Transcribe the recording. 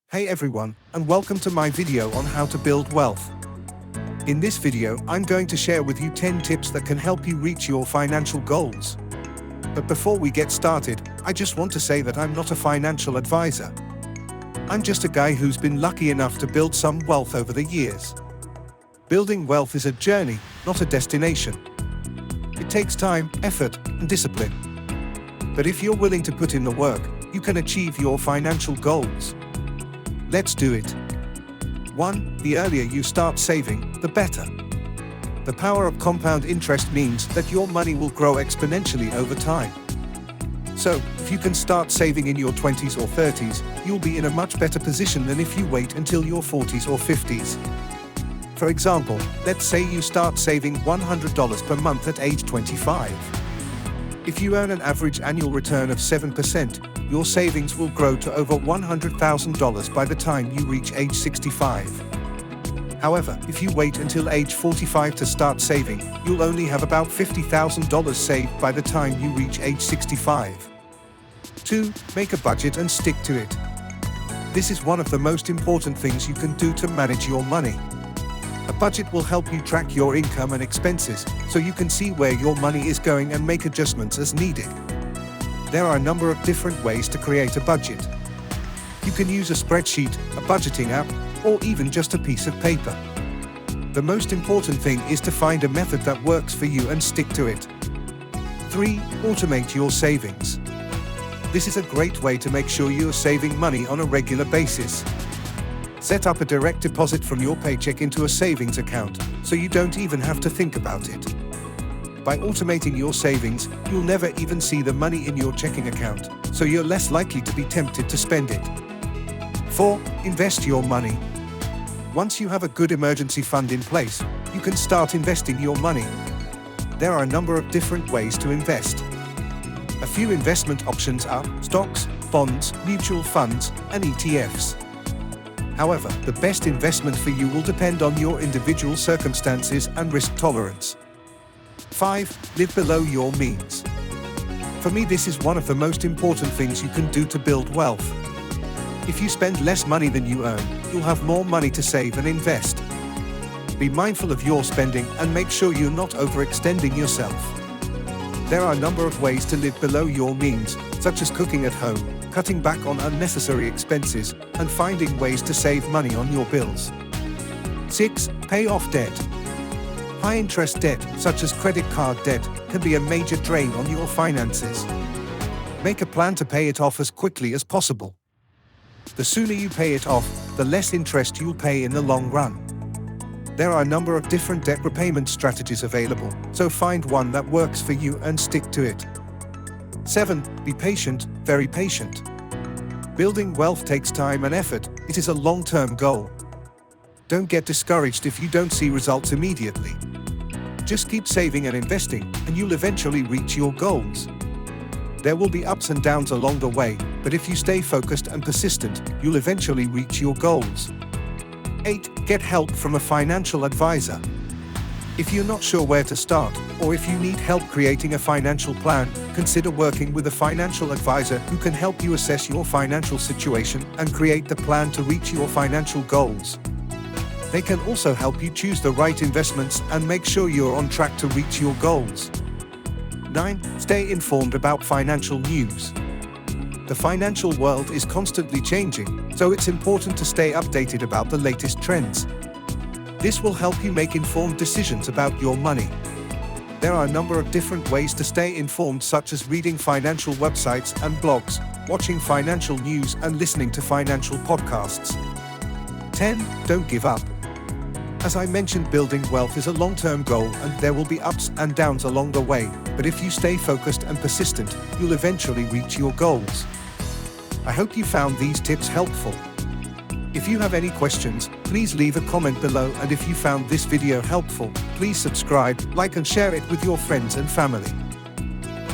Hey everyone, and welcome to my video on how to build wealth. In this video, I'm going to share with you 10 tips that can help you reach your financial goals. But before we get started, I just want to say that I'm not a financial advisor. I'm just a guy who's been lucky enough to build some wealth over the years. Building wealth is a journey, not a destination. It takes time, effort, and discipline. But if you're willing to put in the work, you can achieve your financial goals. Let's do it. 1. The earlier you start saving, the better. The power of compound interest means that your money will grow exponentially over time. So, if you can start saving in your 20s or 30s, you'll be in a much better position than if you wait until your 40s or 50s. For example, let's say you start saving $100 per month at age 25. If you earn an average annual return of 7%, your savings will grow to over $100,000 by the time you reach age 65. However, if you wait until age 45 to start saving, you'll only have about $50,000 saved by the time you reach age 65. 2. Make a budget and stick to it. This is one of the most important things you can do to manage your money. A budget will help you track your income and expenses, so you can see where your money is going and make adjustments as needed. There are a number of different ways to create a budget. You can use a spreadsheet, a budgeting app, or even just a piece of paper. The most important thing is to find a method that works for you and stick to it. 3. Automate your savings. This is a great way to make sure you are saving money on a regular basis. Set up a direct deposit from your paycheck into a savings account, so you don't even have to think about it. By automating your savings, you'll never even see the money in your checking account, so you're less likely to be tempted to spend it. 4. Invest your money. Once you have a good emergency fund in place, you can start investing your money. There are a number of different ways to invest. A few investment options are stocks, bonds, mutual funds, and ETFs. However, the best investment for you will depend on your individual circumstances and risk tolerance. 5. Live below your means. For me, this is one of the most important things you can do to build wealth. If you spend less money than you earn, you'll have more money to save and invest. Be mindful of your spending and make sure you're not overextending yourself. There are a number of ways to live below your means, such as cooking at home, cutting back on unnecessary expenses, and finding ways to save money on your bills. 6. Pay off debt. High-interest debt, such as credit card debt, can be a major drain on your finances. Make a plan to pay it off as quickly as possible. The sooner you pay it off, the less interest you'll pay in the long run. There are a number of different debt repayment strategies available, so find one that works for you and stick to it. 7. Be patient, very patient. Building wealth takes time and effort. It is a long-term goal. Don't get discouraged if you don't see results immediately. Just keep saving and investing, and you'll eventually reach your goals. There will be ups and downs along the way, but if you stay focused and persistent, you'll eventually reach your goals. 8. Get help from a financial advisor. If you're not sure where to start, or if you need help creating a financial plan, consider working with a financial advisor who can help you assess your financial situation and create the plan to reach your financial goals. They can also help you choose the right investments and make sure you're on track to reach your goals. 9. Stay informed about financial news. The financial world is constantly changing, so it's important to stay updated about the latest trends. This will help you make informed decisions about your money. There are a number of different ways to stay informed, such as reading financial websites and blogs, watching financial news, and listening to financial podcasts. 10. Don't give up. As I mentioned, building wealth is a long-term goal, and there will be ups and downs along the way, but if you stay focused and persistent, you'll eventually reach your goals. I hope you found these tips helpful. If you have any questions, please leave a comment below, and if you found this video helpful, please subscribe, like and share it with your friends and family.